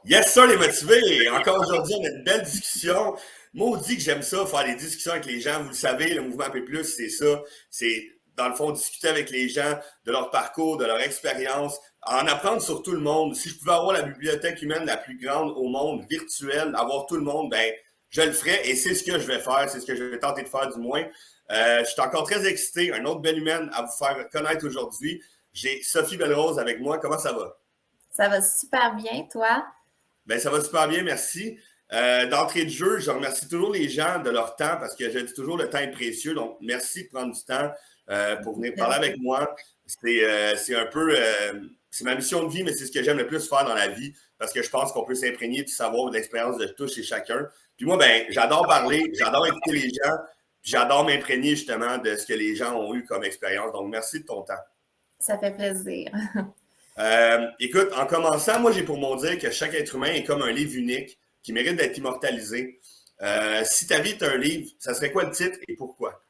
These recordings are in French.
Yes, sir, les motivés! Encore aujourd'hui, on a une belle discussion. Maudit que j'aime ça, faire des discussions avec les gens. Vous le savez, le mouvement P+, c'est ça. C'est, dans le fond, discuter avec les gens de leur parcours, de leur expérience, en apprendre sur tout le monde. Si je pouvais avoir la bibliothèque humaine la plus grande au monde, virtuelle, avoir tout le monde, ben, je le ferais et c'est ce que je vais faire. C'est ce que je vais tenter de faire, du moins. Je suis encore très excité. Un autre belle humaine à vous faire connaître aujourd'hui. J'ai Sophie Belrose avec moi. Comment ça va? Ça va super bien, toi? Ben, ça va super bien, merci. D'entrée de jeu, je remercie toujours les gens de leur temps parce que je dis toujours le temps est précieux. Donc, merci de prendre du temps pour venir parler avec moi. C'est un peu, c'est ma mission de vie, mais c'est ce que j'aime le plus faire dans la vie parce que je pense qu'on peut s'imprégner du savoir, de l'expérience de tous et chacun. Puis moi, ben, j'adore parler, j'adore écouter les gens, puis j'adore m'imprégner justement de ce que les gens ont eu comme expérience. Donc, merci de ton temps. Ça fait plaisir. Écoute, en commençant, moi, j'ai pour mon dire que chaque être humain est comme un livre unique qui mérite d'être immortalisé. Si ta vie est un livre, ça serait quoi le titre et pourquoi?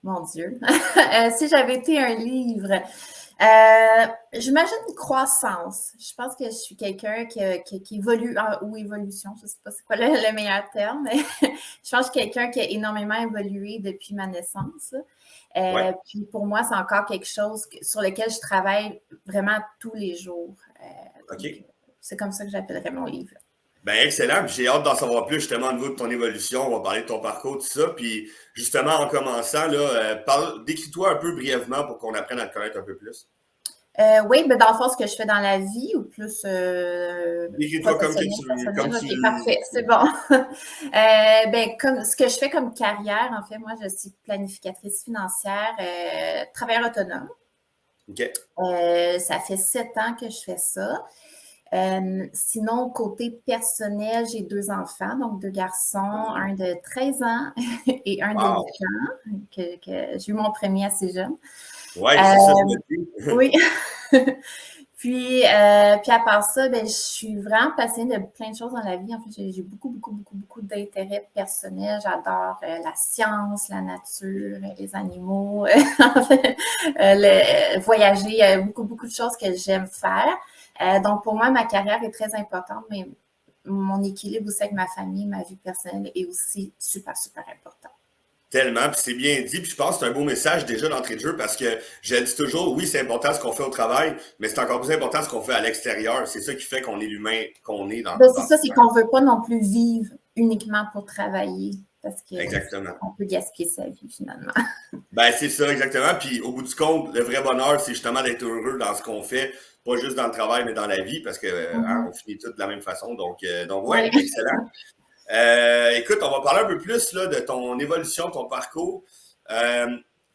Mon Dieu. Si j'avais été un livre, j'imagine une croissance. Je pense que je suis quelqu'un qui évolue, ou évolution, je ne sais pas c'est quoi le meilleur terme, mais je pense que je suis quelqu'un qui a énormément évolué depuis ma naissance. Ouais. Puis pour moi, c'est encore quelque chose sur lequel je travaille vraiment tous les jours. OK. Donc, c'est comme ça que j'appellerais mon livre. Ben, excellent. Puis j'ai hâte d'en savoir plus justement au niveau de ton évolution. On va parler de ton parcours, tout ça. Puis justement, en commençant, là, décris-toi un peu brièvement pour qu'on apprenne à te connaître un peu plus. Oui, mais dans le fond, ce que je fais dans la vie ou plus Décris-toi comme personnel, tu... OK, parfait, c'est bon. Ben, comme ce que je fais comme carrière, en fait, moi, je suis planificatrice financière, travailleur autonome. OK. Ça fait 7 ans que je fais ça. Sinon, côté personnel, j'ai 2 enfants, donc 2 garçons, un de 13 ans et un de 8 Wow! ans, que j'ai eu mon premier assez jeune. Ouais, c'est ça, je me dis. Oui. Puis à part ça, ben, je suis vraiment passionnée de plein de choses dans la vie. En fait, j'ai beaucoup d'intérêts personnels. J'adore la science, la nature, les animaux, en fait, voyager. Il y a beaucoup de choses que j'aime faire. Donc, pour moi, ma carrière est très importante, mais mon équilibre aussi avec ma famille, ma vie personnelle est aussi super important. Tellement, puis c'est bien dit, puis je pense que c'est un beau message déjà d'entrée de jeu parce que je dis toujours, oui, c'est important ce qu'on fait au travail, mais c'est encore plus important ce qu'on fait à l'extérieur. C'est ça qui fait qu'on est l'humain qu'on est Ben, c'est ça, c'est qu'on ne veut pas non plus vivre uniquement pour travailler parce Exactement. qu'on peut gaspiller sa vie finalement. Ben, c'est ça, exactement. Puis au bout du compte, le vrai bonheur, c'est justement d'être heureux dans ce qu'on fait, pas juste dans le travail, mais dans la vie, parce que on finit tous de la même façon. Donc ouais, Oui. excellent. Écoute, on va parler un peu plus là, de ton évolution, ton parcours.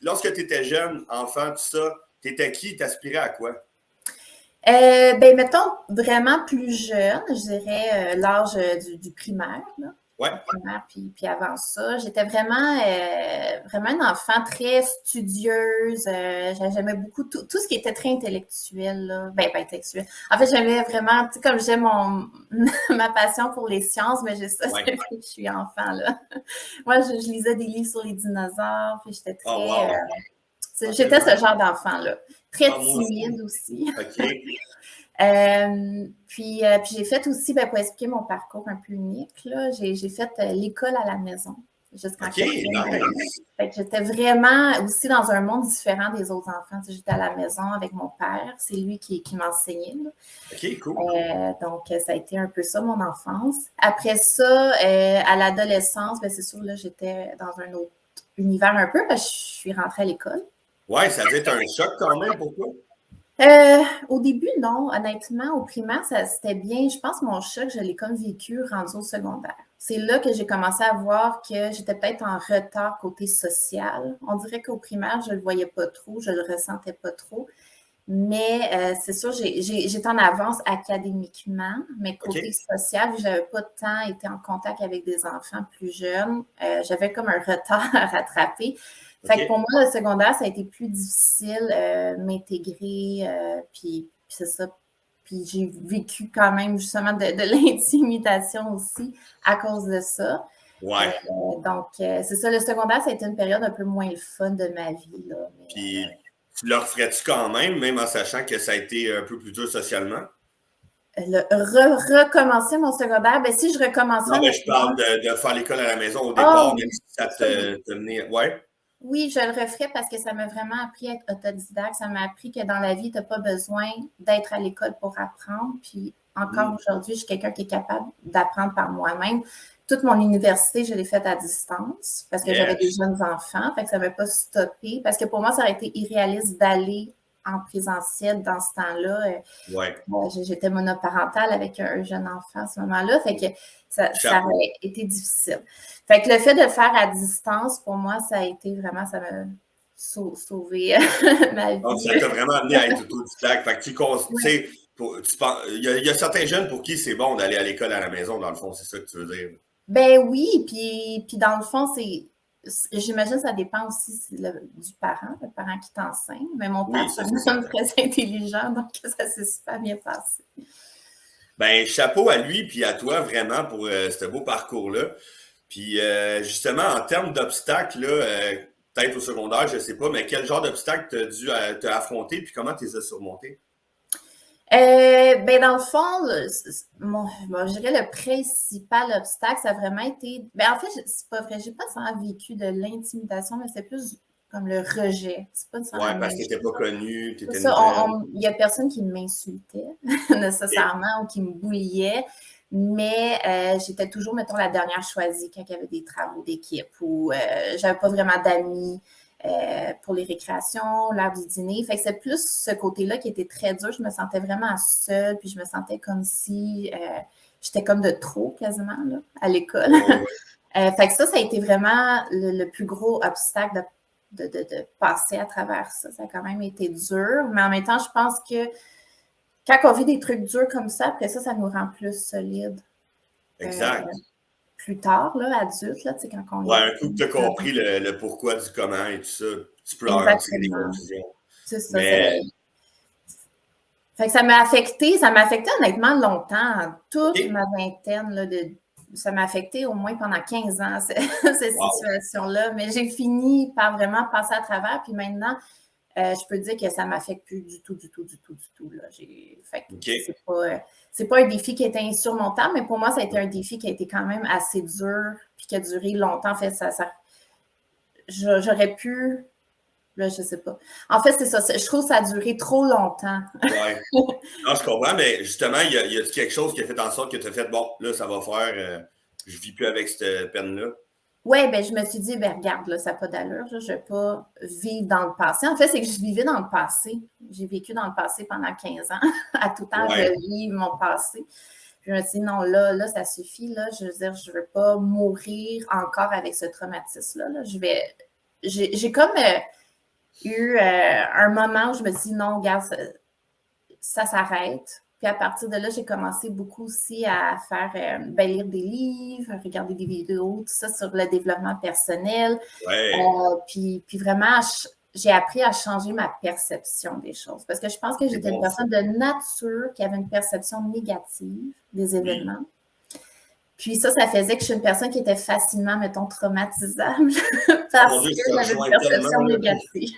Lorsque tu étais jeune, enfant, tout ça, tu étais qui? T'aspirais à quoi? Ben, mettons vraiment plus jeune, je dirais l'âge du primaire, là. Ouais. Primaire, puis avant ça, j'étais vraiment une enfant très studieuse. J'aimais beaucoup tout ce qui était très intellectuel, là. Ben, pas intellectuel. En fait, j'aimais vraiment, tu sais, comme j'ai ma passion pour les sciences, mais j'ai ça Ouais. depuis que je suis enfant, là. Moi, je lisais des livres sur les dinosaures, puis j'étais Oh, très... wow. j'étais ce genre d'enfant-là. Très Ah, moi aussi. timide aussi. OK. Puis j'ai fait aussi, ben, pour expliquer mon parcours un peu unique, là, j'ai fait l'école à la maison jusqu'en OK, quatrième année. nice. Fait que j'étais vraiment aussi dans un monde différent des autres enfants. Tu sais, j'étais à la maison avec mon père, c'est lui qui m'enseignait, là. OK, cool. Donc, ça a été un peu ça, mon enfance. Après ça, à l'adolescence, ben, c'est sûr, là, j'étais dans un autre univers un peu, parce que je suis rentrée à l'école. Ouais, ça devait être un choc quand même pour toi. Au début, non. Honnêtement, au primaire, c'était bien. Je pense que mon choc, je l'ai comme vécu rendu au secondaire. C'est là que j'ai commencé à voir que j'étais peut-être en retard côté social. On dirait qu'au primaire, je ne le voyais pas trop, je ne le ressentais pas trop. Mais c'est sûr, j'étais en avance académiquement, mais côté social, vu que je n'avais pas tant été en contact avec des enfants plus jeunes, j'avais comme un retard à rattraper. Fait que pour moi, le secondaire, ça a été plus difficile m'intégrer, puis c'est ça. Puis j'ai vécu quand même justement de l'intimidation aussi à cause de ça. Ouais. Donc, c'est ça, le secondaire, ça a été une période un peu moins le fun de ma vie, là. Puis, tu le referais-tu quand même en sachant que ça a été un peu plus dur socialement? Recommencer mon secondaire, ben si je recommençais Non, mais je parle honnêtement, de faire l'école à la maison au ah départ, même oui, si ça ça oui. te tenait. Ouais. Oui, je le referais parce que ça m'a vraiment appris à être autodidacte. Ça m'a appris que dans la vie, tu n'as pas besoin d'être à l'école pour apprendre. Puis encore aujourd'hui, je suis quelqu'un qui est capable d'apprendre par moi-même. Toute mon université, je l'ai faite à distance parce que j'avais des Yes. jeunes enfants. Fait que ça ne m'a pas stoppé. Parce que pour moi, ça aurait été irréaliste d'aller en présentiel dans ce temps-là. Ouais. J'étais monoparentale avec un jeune enfant à ce moment-là. Fait que ça aurait été difficile. Fait que le fait de le faire à distance, pour moi, ça a été vraiment, ça m'a sauvé ma vie. Donc, ça t'a vraiment amené à être autodidacte. Fait que tu sais, il y a certains jeunes pour qui c'est bon d'aller à l'école à la maison, dans le fond, c'est ça que tu veux dire. Ben oui, puis dans le fond, j'imagine que ça dépend aussi du parent, le parent qui t'enseigne. Mais mon père, c'est un homme très intelligent, donc ça s'est super bien passé. Ben, chapeau à lui puis à toi vraiment pour ce beau parcours-là. Puis justement, en termes d'obstacles, là, peut-être au secondaire, je sais pas, mais quel genre d'obstacles tu as dû t'as affronté puis comment tu les as surmontés? Ben dans le fond, je dirais le principal obstacle, ça a vraiment été. Ben en fait, c'est pas vrai, j'ai pas vraiment vécu de l'intimidation, mais c'est plus comme le rejet. C'est pas Ouais, nécessairement parce que tu n'étais pas connu, tu c'est étais ça, nouvelle. il n'y a personne qui m'insultait Et, nécessairement ou qui me bouillait, mais j'étais toujours, mettons, la dernière choisie quand il y avait des travaux d'équipe ou j'avais pas vraiment d'amis pour les récréations, l'heure du dîner. Fait que c'est plus ce côté-là qui était très dur. Je me sentais vraiment seule, puis je me sentais comme si j'étais comme de trop quasiment là, à l'école. Fait que ça a été vraiment le plus gros obstacle de passer à travers ça. Ça a quand même été dur, mais en même temps, je pense que quand on vit des trucs durs comme ça, après ça nous rend plus solides. exact. Plus tard, là, adulte, là, quand on Ouais, est. un coup que tu as compris le pourquoi du comment et tout ça, tu peux en tirer des Exactement. conclusions. C'est ça. Mais. Fait que ça m'a affecté honnêtement longtemps, toute ma vingtaine, là, ça m'a affecté au moins pendant 15 ans, cette situation-là. Mais j'ai fini par vraiment passer à travers. Puis maintenant, je peux dire que ça ne m'affecte plus du tout, du tout, du tout, du tout. Là. Fait que c'est pas un défi qui était insurmontable, mais pour moi, ça a été un défi qui a été quand même assez dur puis qui a duré longtemps. En fait, j'aurais pu. Là, je sais pas. En fait, c'est ça. Je trouve que ça a duré trop longtemps. Ouais. Non, je comprends, mais justement, il y a quelque chose qui a fait en sorte que tu as fait, bon, là, ça va faire, je vis plus avec cette peine-là. Oui, ben je me suis dit, ben regarde, là, ça n'a pas d'allure, je ne vais pas vivre dans le passé. En fait, c'est que je vivais dans le passé. J'ai vécu dans le passé pendant 15 ans. À tout temps, je vis mon passé. Puis je me suis dit, non, là, ça suffit. Là. Je veux dire, je ne veux pas mourir encore avec ce traumatisme-là. Là. J'ai comme eu un moment où je me suis dit, non, regarde, ça s'arrête. Puis à partir de là, j'ai commencé beaucoup aussi à faire, lire des livres, regarder des vidéos, tout ça sur le développement personnel. Puis vraiment, j'ai appris à changer ma perception des choses. Parce que je pense que j'étais une personne de nature qui avait une perception négative des événements. Puis ça faisait que je suis une personne qui était facilement, mettons, traumatisable parce que j'avais une perception négative.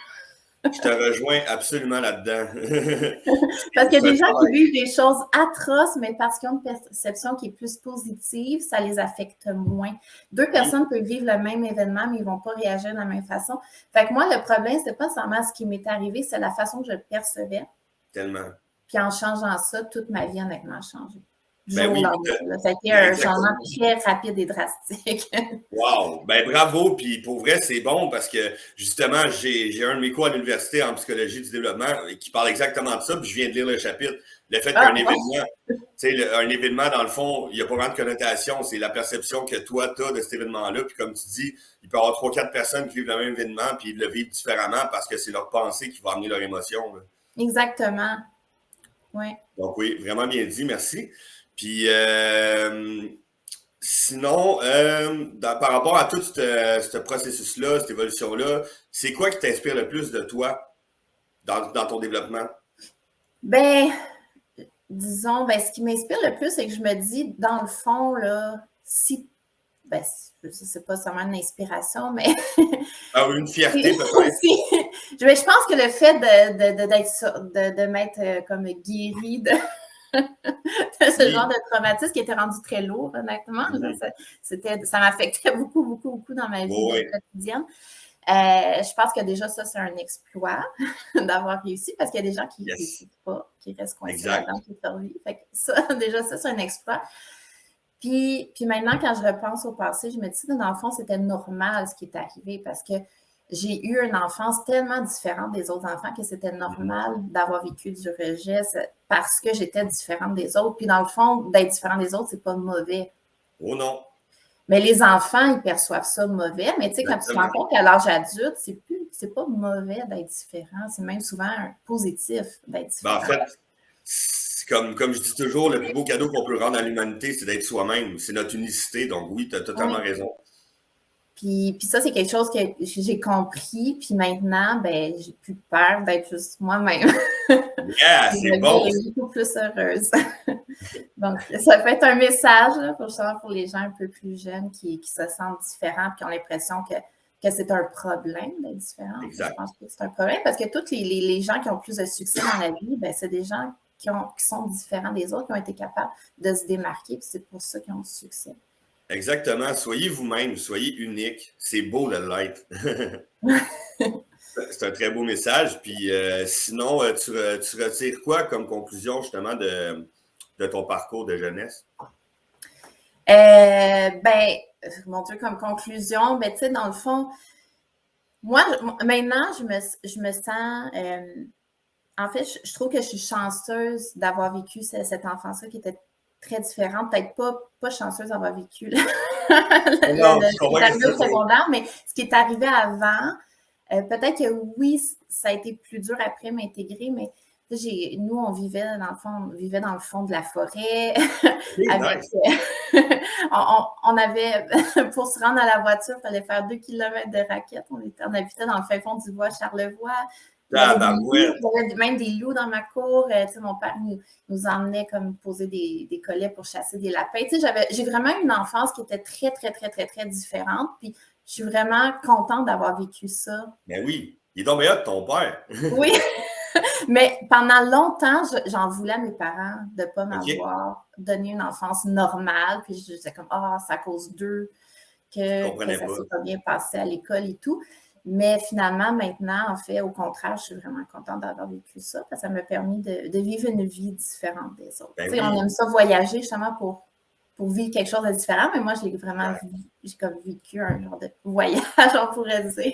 Je te rejoins absolument là-dedans. Parce qu'il y a des gens qui vivent des choses atroces, mais parce qu'ils ont une perception qui est plus positive, ça les affecte moins. Deux personnes peuvent vivre le même événement, mais ils ne vont pas réagir de la même façon. Fait que moi, le problème, ce n'est pas seulement ce qui m'est arrivé, c'est la façon que je le percevais. Tellement. Puis en changeant ça, toute ma vie, honnêtement, a changé. Ben oui, ça a été un changement très rapide et drastique. Wow! Ben bravo, puis pour vrai, c'est bon parce que justement, j'ai un de mes cours à l'université en psychologie du développement qui parle exactement de ça, puis je viens de lire le chapitre. Le fait qu'un événement, tu sais, un événement, dans le fond, il n'y a pas vraiment de connotation, c'est la perception que toi, tu as de cet événement-là, puis comme tu dis, il peut y avoir 3-4 personnes qui vivent le même événement, puis ils le vivent différemment parce que c'est leur pensée qui va amener leur émotion. Là. Exactement. Oui. Donc oui, vraiment bien dit, merci. Puis sinon, par rapport à tout ce processus-là, cette évolution-là, c'est quoi qui t'inspire le plus de toi dans ton développement? Ben, disons, ce qui m'inspire le plus, c'est que je me dis, dans le fond, là, si ben, c'est pas seulement une inspiration, mais Ah oui, une fierté peut-être. je pense que le fait de m'être comme guérie de ce genre Oui. de traumatisme qui était rendu très lourd, honnêtement, ça m'affectait beaucoup, beaucoup, beaucoup dans ma vie Oui, quotidienne. Je pense que déjà, ça, c'est un exploit d'avoir réussi parce qu'il y a des gens qui ne yes, réussissent pas, qui restent coincés exact. là-dedans toute leur vie. Fait que ça, déjà, ça, c'est un exploit. Puis maintenant, quand je repense au passé, je me dis, dans le fond, c'était normal ce qui est arrivé parce que j'ai eu une enfance tellement différente des autres enfants que c'était normal d'avoir vécu du rejet parce que j'étais différente des autres. Puis dans le fond, d'être différent des autres, c'est pas mauvais. Oh non, Mais les enfants, ils perçoivent ça mauvais. Mais tu sais, quand tu te rends exactement. compte qu'à l'âge adulte, c'est pas mauvais d'être différent. C'est même souvent positif d'être Ben, en différent. fait, comme je dis toujours, le plus beau cadeau qu'on peut rendre à l'humanité, c'est d'être soi-même. C'est notre unicité. Donc oui, tu as totalement Oui. raison. Puis ça, c'est quelque chose que j'ai compris. Puis maintenant, ben, j'ai plus peur d'être juste moi-même. Yeah, Je c'est bon. deviens beaucoup plus heureuse. Donc, ça peut être un message là, pour les gens un peu plus jeunes qui se sentent différents et qui ont l'impression que c'est un problème d'être différent. Je Exact. pense que c'est un problème parce que tous les gens qui ont plus de succès dans la vie, ben, c'est des gens qui sont différents des autres, qui ont été capables de se démarquer. Puis c'est pour ça qu'ils ont du succès. Exactement. Soyez vous-même, soyez unique. C'est beau le light. C'est un très beau message. Puis sinon, tu retires quoi comme conclusion justement de ton parcours de jeunesse? Ben, mon Dieu, comme conclusion, ben, tu sais, dans le fond, moi, maintenant, je me sens. En fait, je trouve que je suis chanceuse d'avoir vécu cette enfance-là qui était très différente. Peut-être pas chanceuse d'avoir vécu Non, je ce qui comprends est ce que tu arrivé veux au dire. secondaire, mais ce qui est arrivé avant, peut-être que oui, ça a été plus dur après m'intégrer, mais nous, on vivait dans le fond de la forêt Oui, avec. nice. On avait, pour se rendre à la voiture, il fallait faire 2 kilomètres de raquettes. On habitait dans le fin fond du bois Charlevoix. Il y avait des loups, Tabarouette. il y avait même des loups dans ma cour. Mon père nous emmenait comme poser des collets pour chasser des lapins. J'ai vraiment une enfance qui était très, très, très, très, très différente. Puis je suis vraiment contente d'avoir vécu ça. Ben oui. Il est donc meilleur de ton père. Oui, mais pendant longtemps, j'en voulais à mes parents de ne pas OK? m'avoir donné une enfance normale. Puis je disais comme, c'est à cause d'eux Je que comprenais ça pas. s'est pas bien passé à l'école et tout. Mais finalement, maintenant, en fait, au contraire, je suis vraiment contente d'avoir vécu ça parce que ça m'a permis de vivre une vie différente des autres. Ben On oui. aime ça voyager justement pour vivre quelque chose de différent, mais moi, je l'ai vraiment Ouais. j'ai comme vécu un genre de voyage, on pourrait dire,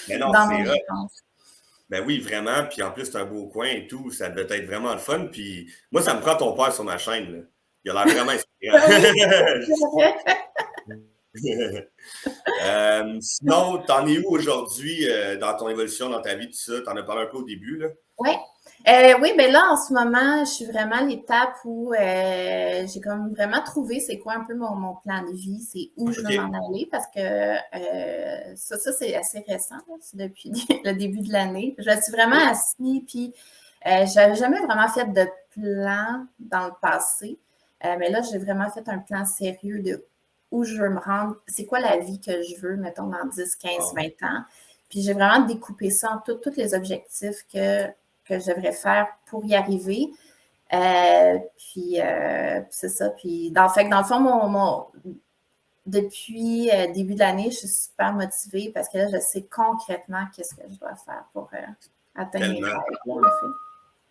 Mais non, dans mon c'est hot. enfance. Ben oui, vraiment. Puis en plus, c'est un beau coin et tout. Ça devait être vraiment le fun. Puis moi, ça me prend ton père sur ma chaîne, là. Il a l'air vraiment Oui, inspirant. c'est vrai. Sinon, t'en es où aujourd'hui dans ton évolution, dans ta vie, tout ça? T'en as parlé un peu au début, là. Ouais. Oui, ben là, en ce moment, je suis vraiment à l'étape où j'ai comme vraiment trouvé c'est quoi un peu mon plan de vie, c'est où je veux m'en OK. aller parce que ça c'est assez récent, là, c'est depuis le début de l'année. Je me suis vraiment OK. assise, puis j'avais jamais vraiment fait de plan dans le passé, mais là, j'ai vraiment fait un plan sérieux de où je veux me rendre, c'est quoi la vie que je veux, mettons, dans 10, 15, Wow. 20 ans. Puis j'ai vraiment découpé ça en tous les objectifs que je devrais faire pour y arriver. Puis c'est ça. Puis fait que dans le fond, depuis début de l'année, je suis super motivée parce que là, je sais concrètement qu'est-ce que je dois faire pour atteindre mes Tellement. rêves, là, en fait.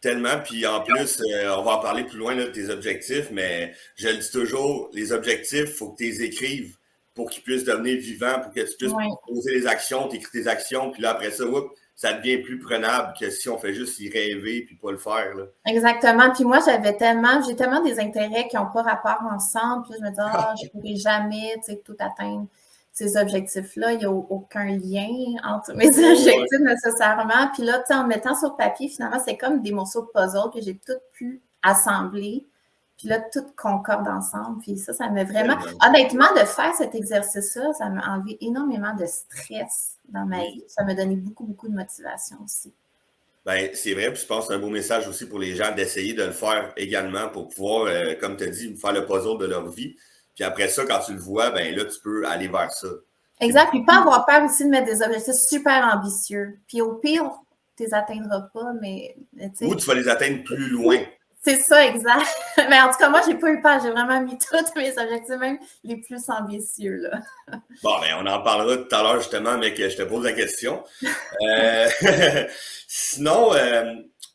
Tellement. Puis en plus, on va en parler plus loin là, de tes objectifs, mais je le dis toujours, les objectifs, il faut que tu les écrives pour qu'ils puissent devenir vivants, pour que tu puisses Oui, poser les actions, t'écris tes actions, puis là, après ça, ça devient plus prenable que si on fait juste y rêver puis pas le faire, là. exactement. Puis moi, j'ai tellement des intérêts qui n'ont pas rapport ensemble. Puis je me dis, je ne pourrai jamais, tout atteindre ces objectifs-là. Il n'y a aucun lien entre mes Ouais. objectifs nécessairement. Puis là, en mettant sur papier, finalement, c'est comme des morceaux de puzzle que j'ai toutes pu assembler. Puis là, tout concorde ensemble. Puis ça m'a vraiment... Tellement. Honnêtement, de faire cet exercice-là, ça m'a enlevé énormément de stress dans ma Oui. vie. Ça m'a donné beaucoup, beaucoup de motivation aussi. Ben, c'est vrai, puis je pense que c'est un beau message aussi pour les gens d'essayer de le faire également pour pouvoir, comme tu as dit, faire le puzzle de leur vie. Puis après ça, quand tu le vois, ben là, tu peux aller vers ça. Exact. Puis pas avoir peur aussi de mettre des objectifs super ambitieux. Puis au pire, tu les atteindras pas, mais Ou tu vas les atteindre plus loin. C'est ça, exact. Mais en tout cas, moi, j'ai pas eu peur. J'ai vraiment mis tous mes objectifs, même les plus ambitieux, là. Bon, ben, on en parlera tout à l'heure, justement, mais que je te pose la question. Sinon,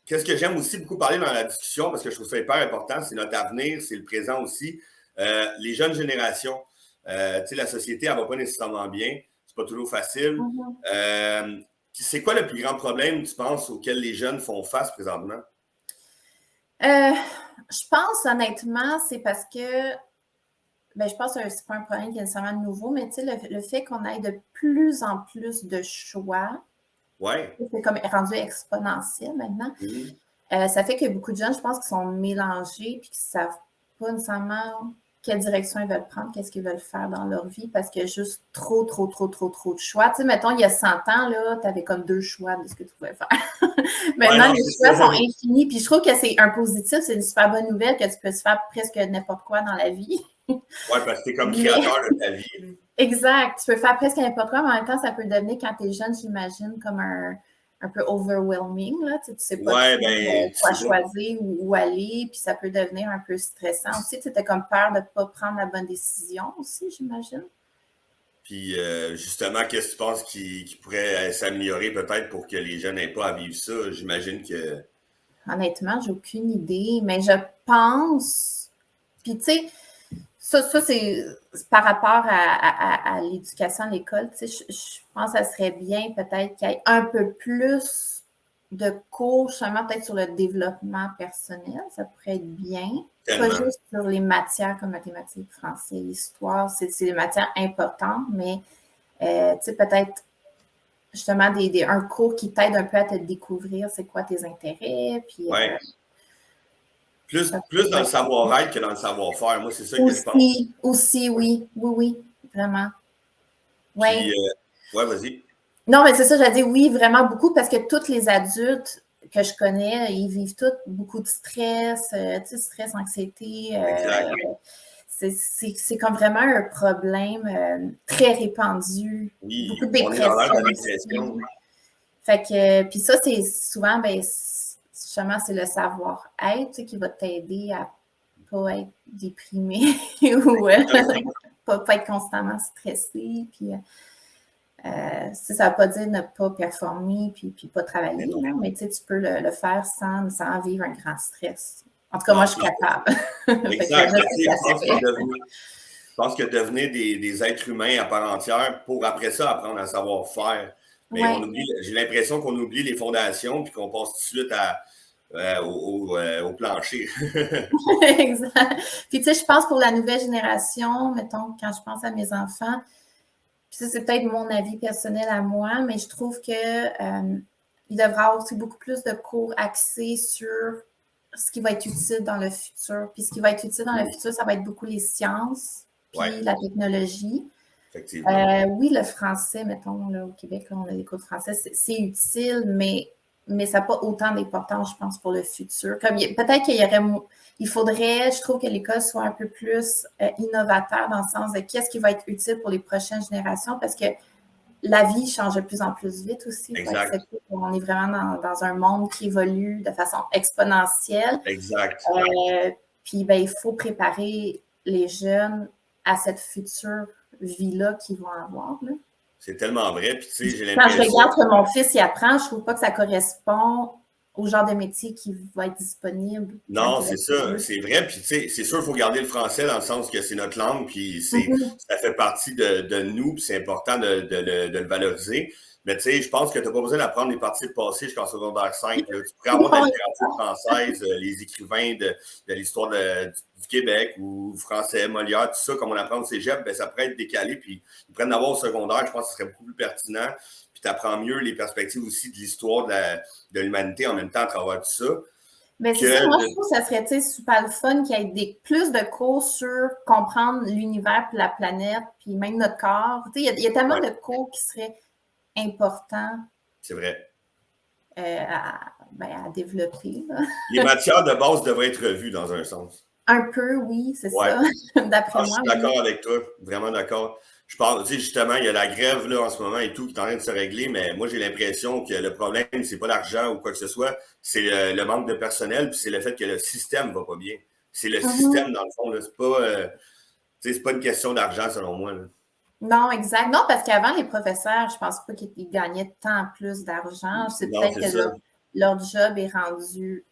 qu'est-ce que j'aime aussi beaucoup parler dans la discussion, parce que je trouve ça hyper important, c'est notre avenir, c'est le présent aussi. Les jeunes générations, tu sais, la société, elle va pas nécessairement bien. C'est pas toujours facile. C'est quoi le plus grand problème, tu penses, auquel les jeunes font face présentement? Je pense, honnêtement, c'est parce que, ben, je pense que c'est pas un problème qui est nécessairement nouveau, mais tu sais, le fait qu'on ait de plus en plus de choix, Ouais. c'est comme rendu exponentiel maintenant. Ça fait que beaucoup de jeunes, je pense, qui sont mélangés puis qui ne savent pas nécessairement quelle direction ils veulent prendre, qu'est-ce qu'ils veulent faire dans leur vie parce qu'il y a juste trop de choix. Tu sais, mettons, il y a 100 ans, là, tu avais comme 2 choix de ce que tu pouvais faire. Maintenant, les choix sont infinis. Puis je trouve que c'est un positif, c'est une super bonne nouvelle que tu peux se faire presque n'importe quoi dans la vie. Oui, parce que tu es comme créateur de ta vie. Exact. Tu peux faire presque n'importe quoi, mais en même temps, ça peut devenir, quand tu es jeune, j'imagine, comme un peu overwhelming. Là. Tu sais pas quoi choisir ou où aller, puis ça peut devenir un peu stressant aussi. Tu as comme peur de ne pas prendre la bonne décision aussi, j'imagine. Puis justement, qu'est-ce que tu penses qui pourrait s'améliorer peut-être pour que les jeunes n'aient pas à vivre ça? J'imagine que... Honnêtement, j'ai aucune idée, mais je pense... Puis tu sais, ça c'est par rapport à l'éducation à l'école. Tu sais, je pense que ça serait bien peut-être qu'il y ait un peu plus de cours, justement, peut-être sur le développement personnel. Ça pourrait être bien. Tellement. Pas juste sur les matières comme mathématiques, français, histoire. C'est des matières importantes, mais tu sais, peut-être justement un cours qui t'aide un peu à te découvrir c'est quoi tes intérêts. Puis, plus dans le savoir-être que dans le savoir-faire. Moi, c'est ça que je pense. Aussi, oui, vraiment. Oui. Ouais, vas-y. Non, mais c'est ça, j'allais dire oui, vraiment beaucoup, parce que tous les adultes que je connais, ils vivent tous beaucoup de stress, tu sais, stress, anxiété. C'est comme vraiment un problème très répandu. Oui, beaucoup de dépression. Fait que, puis ça, c'est souvent, ben, justement, c'est le savoir-être, tu sais, qui va t'aider à pas être déprimé ou pas être constamment stressé. Puis, ça ne veut pas dire ne pas performer puis pas travailler, là, mais tu peux le faire sans vivre un grand stress. En tout cas, moi, je suis capable. Exact. Je pense que devenir des êtres humains à part entière pour après ça apprendre à savoir faire. Mais j'ai l'impression qu'on oublie les fondations puis qu'on passe tout de suite au plancher. Exact. Puis tu sais, je pense pour la nouvelle génération, mettons, quand je pense à mes enfants, puis ça, c'est peut-être mon avis personnel à moi, mais je trouve que il devrait avoir aussi beaucoup plus de cours axés sur ce qui va être utile dans le futur. Puis ce qui va être utile dans le futur, ça va être beaucoup les sciences, puis la technologie. Effectivement. Oui, le français, mettons, là, au Québec, là, on a des cours de français, c'est utile, mais ça n'a pas autant d'importance, je pense, pour le futur. Peut-être il faudrait, je trouve que l'école soit un peu plus innovateur dans le sens de qu'est-ce qui va être utile pour les prochaines générations, parce que la vie change de plus en plus vite aussi. Exact. On est vraiment dans un monde qui évolue de façon exponentielle. Exact. Puis, ben, il faut préparer les jeunes à cette future vie-là qu'ils vont avoir. Là. C'est tellement vrai. Puis, tu sais, j'ai l'impression... Quand je regarde que mon fils y apprend, je ne trouve pas que ça correspond au genre de métier qui va être disponible. Non, c'est ça, c'est vrai. Puis, tu sais, c'est sûr qu'il faut garder le français dans le sens que c'est notre langue, puis ça fait partie de nous, puis c'est important de le valoriser. Mais tu sais, je pense que tu n'as pas besoin d'apprendre les parties de passé jusqu'en secondaire 5. Là. Tu pourrais avoir de la littérature française, les écrivains de l'histoire du Québec ou français, Molière, tout ça, comme on apprend au cégep, ben, ça pourrait être décalé. Puis, ils prennent d'avoir au secondaire, je pense que ce serait beaucoup plus pertinent. Puis, tu apprends mieux les perspectives aussi de l'histoire de l'humanité en même temps à travers tout ça. Mais c'est ça, moi, je trouve que ça serait super le fun qu'il y ait plus de cours sur comprendre l'univers, puis la planète, puis même notre corps. Il y a tellement de cours qui seraient importants. C'est vrai. À développer. Là. Les matières de base devraient être revues dans un sens. Un peu, oui, c'est Ouais. ça, d'après Je moi, suis oui. d'accord avec toi, vraiment d'accord. Je pense, tu sais, justement, il y a la grève là en ce moment et tout qui est en train de se régler, mais moi j'ai l'impression que le problème, c'est pas l'argent ou quoi que ce soit, c'est le manque de personnel, puis c'est le fait que le système va pas bien. C'est le Mhm. système, dans le fond, là. C'est pas, tu sais, c'est pas une question d'argent, selon moi, là. Non, exact. Non, parce qu'avant, les professeurs, je pense pas qu'ils gagnaient tant plus d'argent. C'est Non, peut-être c'est que ça. leur job est rendu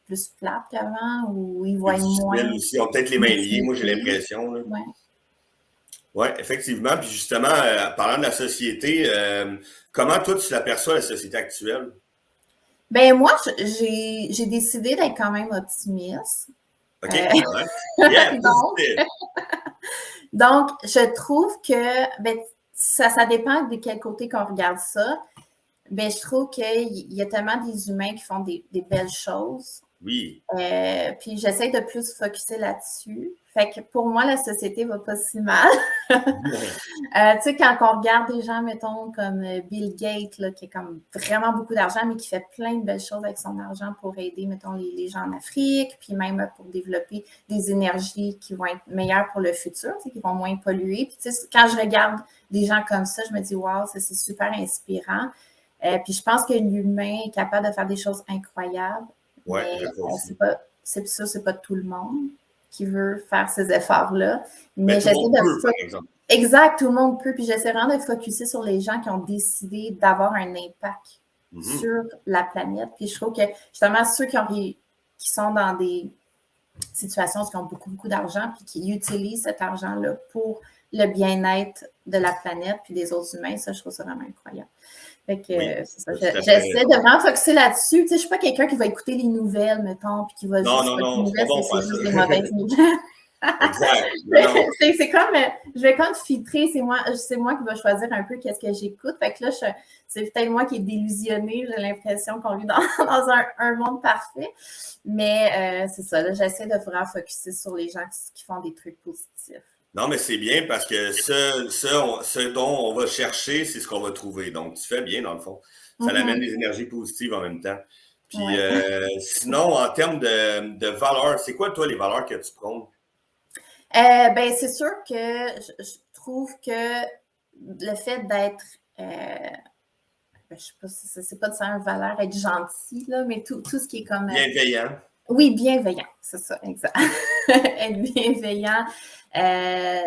plus plate qu'avant ou ils Plus voient difficile moins aussi. Ils ont peut-être les mains liées, moi j'ai d'utilité. l'impression, là. Ouais. Ouais, effectivement. Puis justement, parlant de la société, comment toi tu l'aperçois, la société actuelle? Ben moi, j'ai décidé d'être quand même optimiste. OK, Euh, nice. Yeah, donc, positif. donc, je trouve que ben, ça dépend de quel côté qu'on regarde ça. Ben, je trouve qu'il y a tellement des humains qui font des belles choses. Oui. Puis j'essaie de plus focuser là-dessus. Fait que pour moi, la société va pas si mal. Tu sais, quand on regarde des gens, mettons, comme Bill Gates, là, qui a comme vraiment beaucoup d'argent, mais qui fait plein de belles choses avec son argent pour aider, mettons, les gens en Afrique, puis même pour développer des énergies qui vont être meilleures pour le futur, tu sais, qui vont moins polluer. Puis, tu sais, quand je regarde des gens comme ça, je me dis, wow, c'est super inspirant. Puis je pense que l'humain est capable de faire des choses incroyables, Ouais, mais je crois aussi. c'est pas tout le monde qui veut faire ces efforts-là. Mais Mais tout le j'essaie monde de peut, par exemple. exact, tout le monde peut. Puis j'essaie vraiment de focuser sur les gens qui ont décidé d'avoir un impact Mhm. sur la planète. Puis je trouve que justement ceux qui sont dans des situations où ils ont beaucoup, beaucoup d'argent puis qui utilisent cet argent-là pour le bien-être de la planète puis des autres humains, ça, je trouve ça vraiment incroyable. Fait que Oui, c'est ça. tu as tout à fait J'essaie de raison. vraiment focuser là-dessus. Tu sais, je suis pas quelqu'un qui va écouter les nouvelles, mettons, puis qui va Non, juste, non, les non, c'est pas nouvelles, bon c'est faire juste ça. des mauvaises nouvelles. Exact. Non, non. C'est comme, je vais comme filtrer, c'est moi qui vais choisir un peu qu'est-ce que j'écoute. Fait que là, c'est peut-être moi qui est délusionnée, j'ai l'impression qu'on vit dans un monde parfait. Mais c'est ça, là, j'essaie de vraiment focuser sur les gens qui font des trucs positifs. Non, mais c'est bien parce que ce dont on va chercher, c'est ce qu'on va trouver. Donc, tu fais bien, dans le fond. Ça l'amène Mhm. des énergies positives en même temps. Puis, Ouais. sinon, en termes de valeurs, c'est quoi, toi, les valeurs que tu prônes? Ben, c'est sûr que je trouve que le fait d'être, je sais pas si c'est pas de ça une valeur, être gentil, là, mais tout ce qui est comme, Bienveillant. oui, bienveillant, c'est ça, exact. Être bienveillant, euh,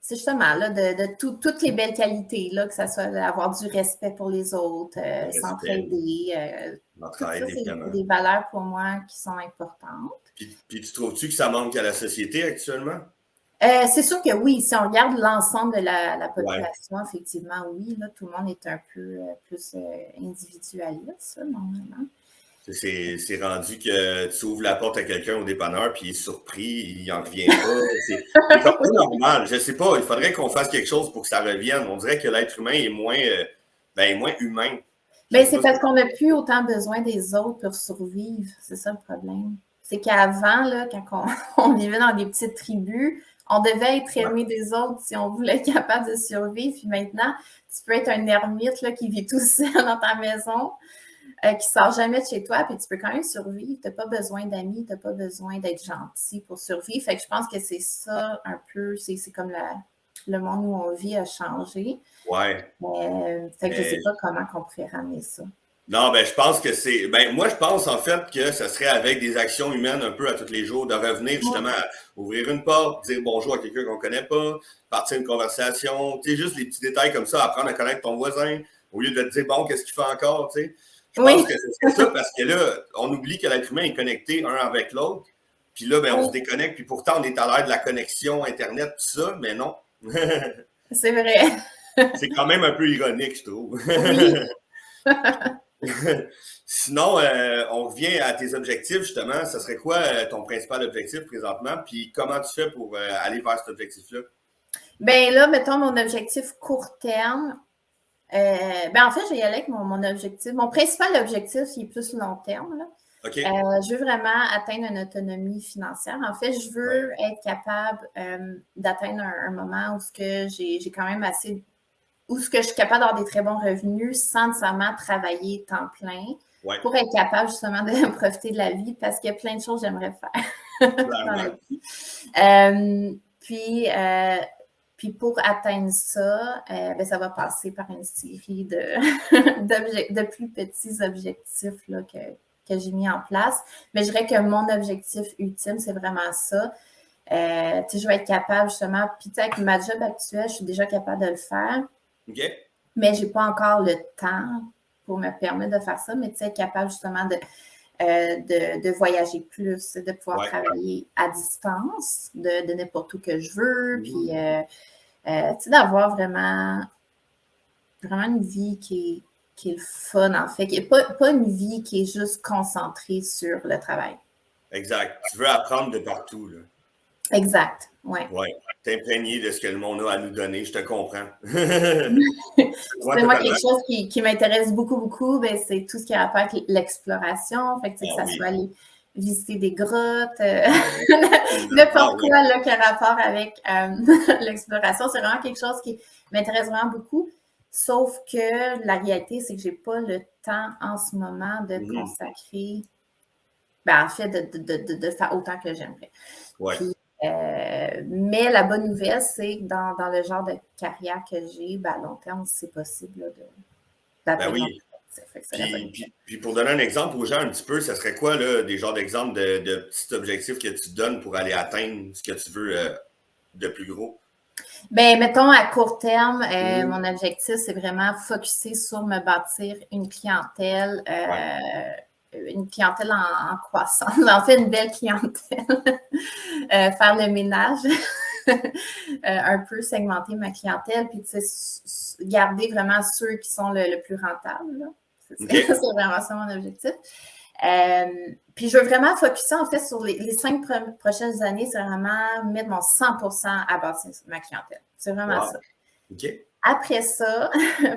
c'est justement là, toutes les belles qualités, là, que ce soit avoir du respect pour les autres, Le respect, s'entraider, tout ça, l'entraide, c'est évidemment. des valeurs pour moi qui sont importantes. Puis tu trouves-tu que ça manque à la société actuellement? C'est sûr que oui, si on regarde l'ensemble de la Ouais. population, effectivement, oui, là, tout le monde est un peu plus individualiste, là, normalement. C'est rendu que tu ouvres la porte à quelqu'un au dépanneur, puis il est surpris, il n'en revient pas. C'est comme pas normal. Je sais pas, il faudrait qu'on fasse quelque chose pour que ça revienne. On dirait que l'être humain est moins humain. Je Mais sais c'est pas ce que parce qu'on n'a plus autant besoin des autres pour survivre. C'est ça le problème. C'est qu'avant, là, quand on vivait dans des petites tribus, on devait être ouais. aimé des autres si on voulait être capable de survivre. Puis maintenant, tu peux être un ermite là, qui vit tout seul dans ta maison, qui sort jamais de chez toi, puis tu peux quand même survivre. Tu n'as pas besoin d'amis, tu n'as pas besoin d'être gentil pour survivre. Fait que je pense que c'est ça un peu, c'est comme le monde où on vit a changé. Ouais. Fait que je ne sais Mais pas comment on pourrait ramener ça. non, ben je pense que moi je pense en fait que ce serait avec des actions humaines un peu à tous les jours, de revenir justement à ouvrir une porte, dire bonjour à quelqu'un qu'on connaît pas, partir une conversation, tu sais, juste les petits détails comme ça, apprendre à connaître ton voisin, au lieu de te dire bon, qu'est-ce qu'il fait encore, tu sais. Je pense Oui, que c'est ça, parce que là, on oublie que l'être humain est connecté un avec l'autre, puis là, ben on se oui, déconnecte, puis pourtant on est à l'ère de la connexion Internet, tout ça, mais non. c'est vrai. C'est quand même un peu ironique, je trouve. Oui. Sinon, on revient à tes objectifs, justement. Ça serait quoi ton principal objectif présentement? Puis comment tu fais pour aller vers cet objectif-là? Ben là, mettons mon objectif court terme. Ben en fait, je vais y aller avec mon objectif. Mon principal objectif, il est plus long terme, là. OK. Je veux vraiment atteindre une autonomie financière. En fait, je Ouais. veux être capable d'atteindre un moment où ce que j'ai quand même assez, où ce que je suis capable d'avoir des très bons revenus sans nécessairement travailler temps plein. Ouais, pour être capable justement de profiter de la vie parce qu'il y a plein de choses que j'aimerais faire dans la clairement. vie. Puis pour atteindre ça, ben, ça va passer par une série de plus petits objectifs là, que j'ai mis en place. Mais je dirais que mon objectif ultime, c'est vraiment ça. Je vais être capable justement, puis avec ma job actuelle, je suis déjà capable de le faire, OK. mais je n'ai pas encore le temps pour me permettre de faire ça, mais être capable justement de voyager plus, de pouvoir Ouais. travailler à distance, de n'importe où que je veux, puis Mhm. d'avoir vraiment une vie qui est le fun, en fait. Pas une vie qui est juste concentrée sur le travail. Exact. Tu veux apprendre de partout, là. Exact, ouais. Ouais. T'imprégner de ce que le monde a à nous donner, je te comprends. Ouais, C'est moi totalement. quelque chose qui m'intéresse beaucoup, beaucoup, ben, c'est tout ce qui a rapport avec l'exploration. Fait que Ah ça soit oui. aller visiter des grottes, Ah oui. Ah n'importe oui. quoi là, qui a rapport avec l'exploration. C'est vraiment quelque chose qui m'intéresse vraiment beaucoup. Sauf que la réalité, c'est que j'ai pas le temps en ce moment de Mhm. consacrer, ben, en fait, de faire autant que j'aimerais. Ouais. Puis, mais la bonne nouvelle, c'est que dans le genre de carrière que j'ai, ben, à long terme, c'est possible là, Ben d'atteindre mon oui. objectif. Fait que c'est la bonne nouvelle. Puis pour donner un exemple aux gens un petit peu, ça serait quoi, là, des genres d'exemples de petits objectifs que tu te donnes pour aller atteindre ce que tu veux de plus gros? Ben, mettons, à court terme, Mhm. mon objectif, c'est vraiment focuser sur me bâtir Ouais. une clientèle en croissance. En fait, une belle clientèle. Faire le ménage. Un peu segmenter ma clientèle, puis garder vraiment ceux qui sont le plus rentables. Là. OK. C'est vraiment ça mon objectif. Puis je veux vraiment focuser en fait sur les 5 prochaines années, c'est vraiment mettre mon 100% à bâtir ma clientèle. C'est vraiment Wow. ça. OK. Après ça,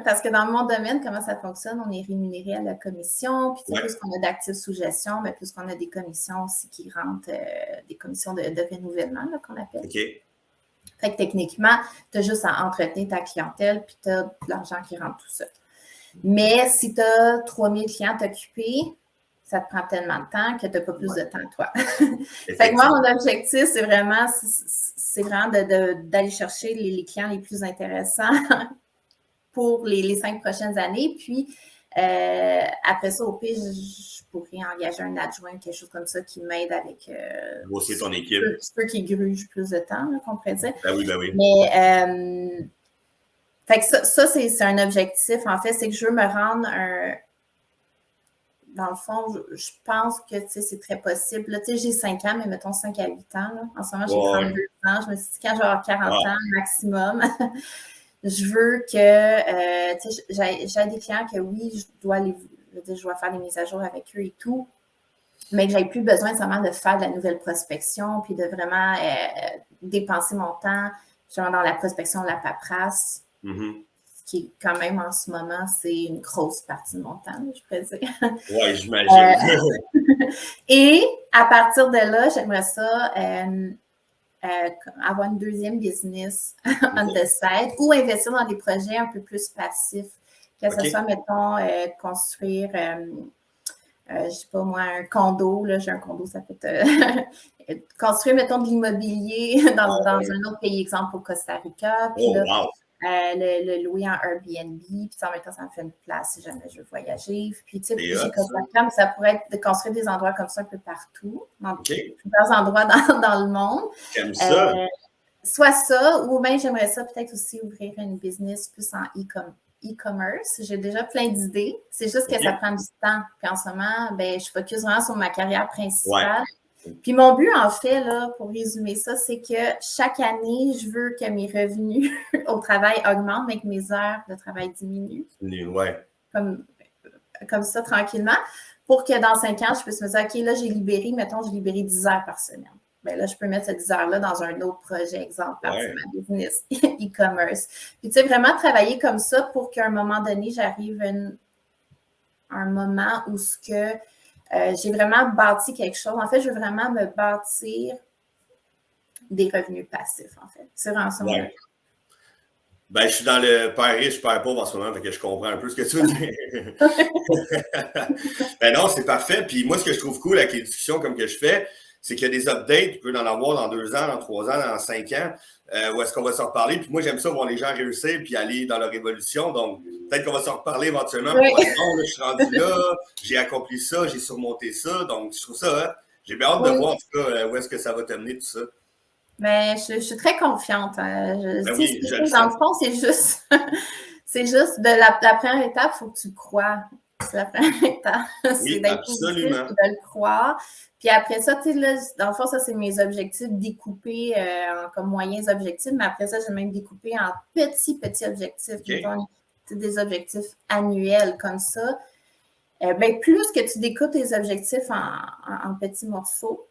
parce que dans mon domaine, comment ça fonctionne, on est rémunéré à la commission, puis Ouais. plus qu'on a d'actifs sous gestion, mais plus qu'on a des commissions aussi qui rentrent, des commissions de renouvellement là, qu'on appelle. OK. Fait que techniquement, tu as juste à entretenir ta clientèle, puis tu as de l'argent qui rentre tout seul. Mais si tu as 3000 clients occupés, ça te prend tellement de temps que tu n'as pas plus Ouais. de temps, toi. Fait que moi, Effectivement. mon objectif, c'est vraiment d'aller chercher les clients les plus intéressants pour les 5 prochaines années. Puis, après ça, au pire, je pourrais engager un adjoint, quelque chose comme ça, qui m'aide avec Grossir ton équipe. ceux qui grugent plus de temps, là, qu'on pourrait dire. Ben oui, ben oui. Mais, fait que ça c'est un objectif, en fait, c'est que je veux me rendre dans le fond, je pense que c'est très possible. Là, j'ai 5 ans, mais mettons 5 à 8 ans. Là. En ce moment, j'ai Ouais. 32 ans. Je me suis dit, quand je vais avoir 40 Ah. ans maximum, je veux que j'ai des clients que oui, je dois faire des mises à jour avec eux et tout, mais que j'avais plus besoin seulement de faire de la nouvelle prospection, puis de vraiment dépenser mon temps genre dans la prospection de la paperasse, Mhm. qui est quand même en ce moment, c'est une grosse partie de mon temps, je pourrais dire. Ouais, j'imagine. Et à partir de là, j'aimerais ça avoir une deuxième business on the side ou investir dans des projets un peu plus passifs, que ce soit, mettons, construire, je ne sais pas moi, un condo, là, j'ai un condo, ça peut être construire, mettons, de l'immobilier dans un autre pays, exemple au Costa Rica, puis là, wow. le louer en Airbnb, puis en même temps, ça me fait une place si jamais je veux voyager. Puis, tu sais, C'est j'ai hot, Costa Rica, mais ça pourrait être de construire des endroits comme ça un peu partout, dans plusieurs endroits dans le monde. J'aime ça. Soit ça, ou bien j'aimerais ça peut-être aussi ouvrir une business plus en e-commerce. J'ai déjà plein d'idées. C'est juste que ça prend du temps. Puis en ce moment, ben, je focus vraiment sur ma carrière principale. Ouais. Puis mon but, en fait, là, pour résumer ça, c'est que chaque année, je veux que mes revenus au travail augmentent, mais que mes heures de travail diminuent. Ouais. Comme ça, tranquillement, pour que dans 5 ans, je puisse me dire, OK, là, j'ai libéré 10 heures par semaine. Bien là, je peux mettre ces 10 heures-là dans un autre projet, exemple, partir ma business e-commerce. Puis, tu sais, vraiment travailler comme ça pour qu'à un moment donné, j'arrive à un moment où j'ai vraiment bâti quelque chose. En fait, je veux vraiment me bâtir des revenus passifs, en fait. C'est vraiment ça. Ben, je suis dans le père riche, père pauvre en ce moment, fait que je comprends un peu ce que tu veux dire. Ben non, c'est parfait. Puis moi, ce que je trouve cool avec les discussions comme que je fais, c'est qu'il y a des updates, tu peux en avoir dans 2 ans, dans 3 ans, dans 5 ans, où est-ce qu'on va s'en reparler. Puis moi, j'aime ça voir les gens réussir puis aller dans leur évolution. Donc, peut-être qu'on va s'en reparler éventuellement Oui. pour dire, bon, là, je suis rendu là, j'ai accompli ça, j'ai surmonté ça. Donc, je trouve ça, hein? J'ai bien hâte de Oui. voir, en tout cas, où est-ce que ça va t'amener, tout ça. Mais je suis très confiante. Hein. Ben oui, je le Dans le sens. fond, c'est juste, c'est juste de la première étape, il faut que tu crois. C'est la première étape. C'est Oui, d'être positif et absolument. de le croire. Puis après ça, tu sais, là, dans le fond, ça, c'est mes objectifs découpés comme moyens objectifs. Mais après ça, j'ai même découpé en petits objectifs. OK. Mettons, des objectifs annuels comme ça. Ben, plus que tu découpes tes objectifs en petits morceaux,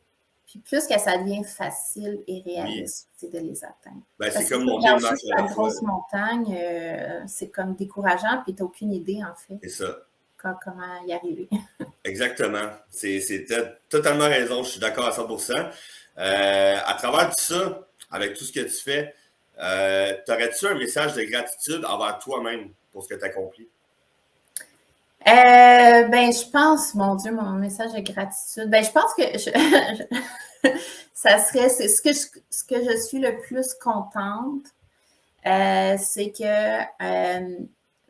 puis plus que ça devient facile et réaliste de les atteindre. Ben, Parce c'est que comme si tu monter une regardes marche juste à la la fois. grosse montagne, c'est comme décourageant, puis tu n'as aucune idée, en fait, C'est ça. comment y arriver. Exactement. C'est totalement raison. Je suis d'accord à 100%. À travers tout ça, avec tout ce que tu fais, t'aurais-tu un message de gratitude envers toi-même pour ce que tu accomplis? Ben, je pense, mon Dieu, mon message de gratitude. Ben, je pense que ça serait, c'est ce que je suis le plus contente, c'est que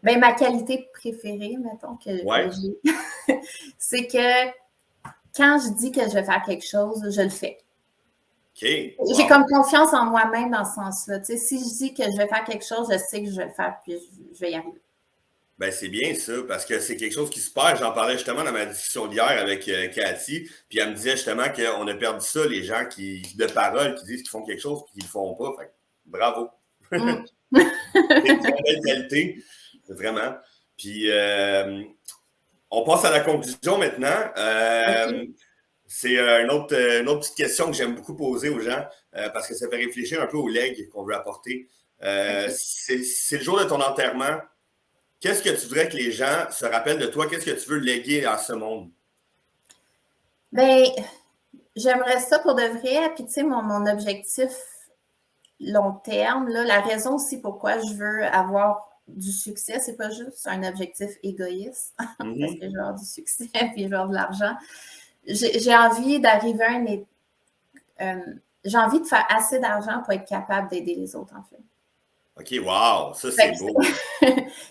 ben, ma qualité préférée, mettons, que Ouais. j'ai, c'est que quand je dis que je vais faire quelque chose, je le fais. OK. J'ai Wow. comme confiance en moi-même dans ce sens-là. Tu sais, si je dis que je vais faire quelque chose, je sais que je vais le faire, puis je vais y arriver. Ben, c'est bien ça, parce que c'est quelque chose qui se perd. J'en parlais justement dans ma discussion d'hier avec Cathy, puis elle me disait justement qu'on a perdu ça, les gens qui, de parole, qui disent qu'ils font quelque chose puis qu'ils le font pas. Fait que, bravo. Mm. C'est une très belle qualité, vraiment. Puis, on passe à la conclusion maintenant. OK. C'est une autre petite question que j'aime beaucoup poser aux gens parce que ça fait réfléchir un peu au legs qu'on veut apporter. OK. C'est le jour de ton enterrement. Qu'est-ce que tu voudrais que les gens se rappellent de toi? Qu'est-ce que tu veux léguer à ce monde? Ben, j'aimerais ça pour de vrai. Puis, tu sais, mon objectif long terme, là, la raison aussi pourquoi je veux avoir du succès, c'est pas juste un objectif égoïste, parce que je veux avoir du succès puis je veux avoir de l'argent. J'ai envie d'arriver à j'ai envie de faire assez d'argent pour être capable d'aider les autres, en fait. OK, wow, ça Fait c'est que beau. tu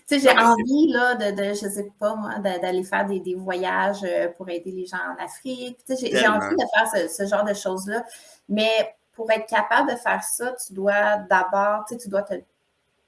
sais, j'ai Non, mais envie, là, je sais pas moi, d'aller faire des voyages pour aider les gens en Afrique. Tu sais, j'ai envie tellement. de faire ce genre de choses-là. Mais pour être capable de faire ça, tu dois d'abord, tu sais, tu dois te le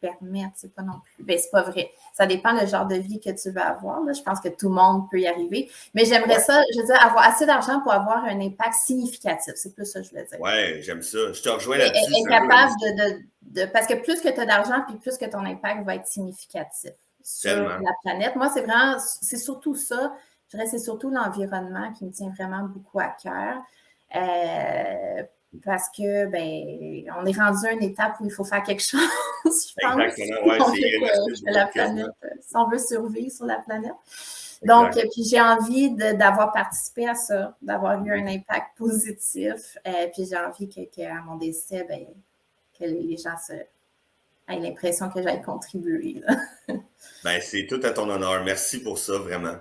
permettre, c'est pas non plus. Ben, c'est pas vrai. Ça dépend le genre de vie que tu veux avoir. Là. Je pense que tout le monde peut y arriver. Mais j'aimerais Ouais, ça, je veux dire, avoir assez d'argent pour avoir un impact significatif. C'est plus ça que je voulais dire. ouais, j'aime ça. Je te rejoins Et là-dessus, être c'est un peu la capable mission. parce que plus que tu as d'argent, puis plus que ton impact va être significatif sur Tellement. la planète. Moi, c'est surtout ça. Je dirais, c'est surtout l'environnement qui me tient vraiment beaucoup à cœur. Parce que, ben, on est rendu à une étape où il faut faire quelque chose, je pense, Exactement, si ouais, on c'est veut que irréversible, la quasiment. planète, si on veut survivre sur la planète. Donc, Exact. puis j'ai envie d'avoir participé à ça, d'avoir eu un impact positif. Puis j'ai envie qu'à mon décès, ben, que les gens aient l'impression que j'ai contribué. Ben, c'est tout à ton honneur. Merci pour ça, vraiment.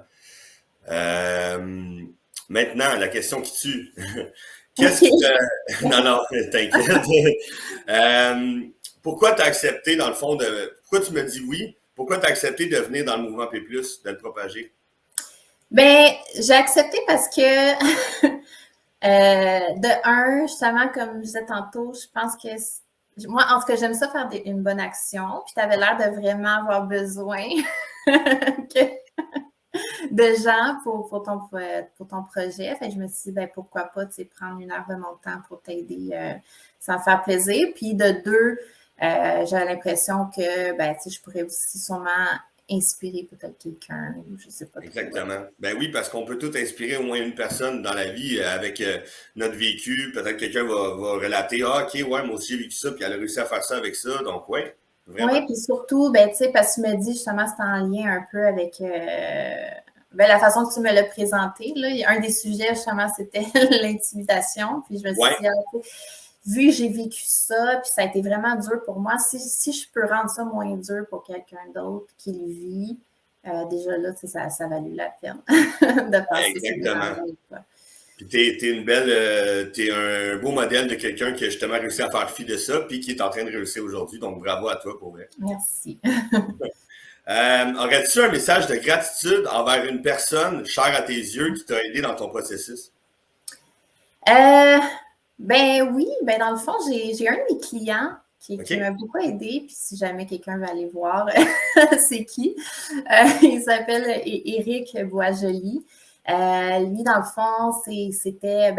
Euh, Maintenant, la question qui tue. Qu'est-ce qui OK. te... Non, non, t'inquiète. Euh, Pourquoi tu as accepté, dans le fond, de... Pourquoi tu me dis oui? Pourquoi tu as accepté de venir dans le mouvement P+, de le propager? Ben, j'ai accepté parce que, de un, justement, comme je disais tantôt, je pense que moi, en tout cas, j'aime ça faire une bonne action. Puis tu avais l'air de vraiment avoir besoin de gens pour ton projet. Fait que je me suis dit, ben, pourquoi pas prendre 1 heure de mon temps pour t'aider sans faire plaisir. Puis de deux, j'avais l'impression que ben, je pourrais aussi sûrement inspirer peut-être quelqu'un, ou je sais pas trop. Exactement. Ben oui, parce qu'on peut tout inspirer au moins une personne dans la vie avec notre vécu. Peut-être quelqu'un va relater, ah, OK, ouais, moi aussi j'ai vécu ça, puis elle a réussi à faire ça avec ça. Donc, ouais, vraiment. Oui, puis surtout, ben, parce que tu me dis justement, c'est en lien un peu avec ben, la façon que tu me l'as présenté. Là. Un des sujets, justement, c'était l'intimidation. Puis je me suis Ouais, dit, ah, okay. vu que j'ai vécu ça, puis ça a été vraiment dur pour moi, si je peux rendre ça moins dur pour quelqu'un d'autre qui le vit, déjà là, ça a valu la peine de passer ces Exactement. moments-là. Puis t'es un beau modèle de quelqu'un qui a justement réussi à faire fi de ça, puis qui est en train de réussir aujourd'hui. Donc, bravo à toi pour vrai. Merci. Aurais-tu un message de gratitude envers une personne chère à tes yeux qui t'a aidé dans ton processus? Ben oui, ben dans le fond, j'ai un de mes clients qui OK? m'a beaucoup aidé. Puis si jamais quelqu'un veut aller voir, c'est qui? Il s'appelle Éric Boisjoli. Lui, dans le fond, c'était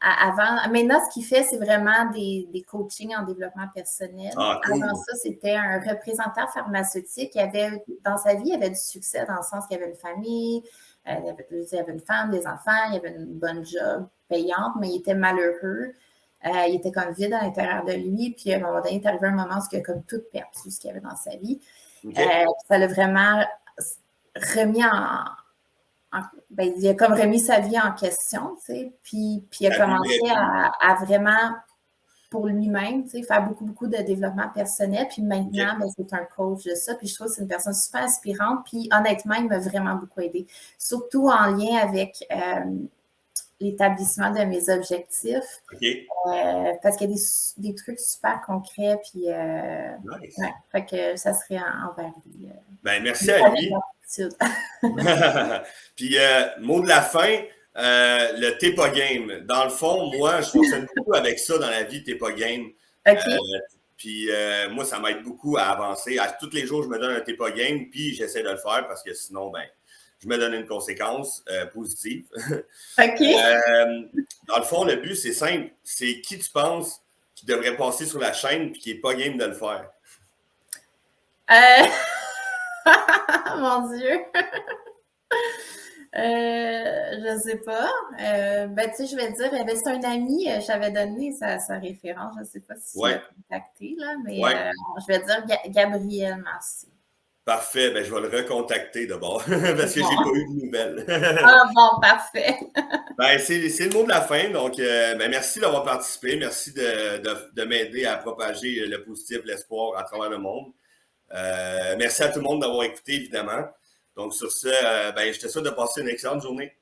avant. Maintenant, ce qu'il fait, c'est vraiment des coachings en développement personnel. Ah, cool. Avant ça, c'était un représentant pharmaceutique. Dans sa vie, il avait du succès dans le sens qu'il avait une famille, il avait une femme, des enfants, il avait une bonne job payante, mais il était malheureux. Il était comme vide à l'intérieur de lui. Puis à un moment donné, il est arrivé un moment où il a comme tout perdu ce qu'il avait dans sa vie. Okay. Ça l'a vraiment remis ben, il a comme remis sa vie en question, tu sais, puis il a commencé à vraiment, pour lui-même, tu sais, faire beaucoup, beaucoup de développement personnel, puis maintenant, ben, c'est un coach de ça, puis je trouve que c'est une personne super inspirante, puis honnêtement, il m'a vraiment beaucoup aidé, surtout en lien avec l'établissement de mes objectifs, parce qu'il y a des trucs super concrets, puis nice. Ouais, fait que ça serait envers lui. Ben, merci à lui. Puis, mot de la fin, le t'es pas game. Dans le fond, moi, je fonctionne beaucoup avec ça dans la vie, t'es pas game. Okay. Puis, moi, ça m'aide beaucoup à avancer. Tous les jours, je me donne un t'es pas game, puis j'essaie de le faire parce que sinon, ben, je me donne une conséquence positive. OK. Dans le fond, le but, c'est simple. C'est qui tu penses qui devrait passer sur la chaîne puis qui n'est pas game de le faire? Mon Dieu! Je sais pas. Ben, tu sais, je vais dire, c'est un ami, j'avais donné sa référence, je ne sais pas si tu l'as contacté, là, mais je vais dire Gabriel Massé. Parfait, ben je vais le recontacter d'abord, parce que j'ai pas eu de nouvelles. Ah bon, parfait. Ben, c'est le mot de la fin, donc ben, merci d'avoir participé, merci de m'aider à propager le positif, l'espoir à travers le monde. Merci à tout le monde d'avoir écouté, évidemment. Donc sur ce, ben, je te souhaite de passer une excellente journée.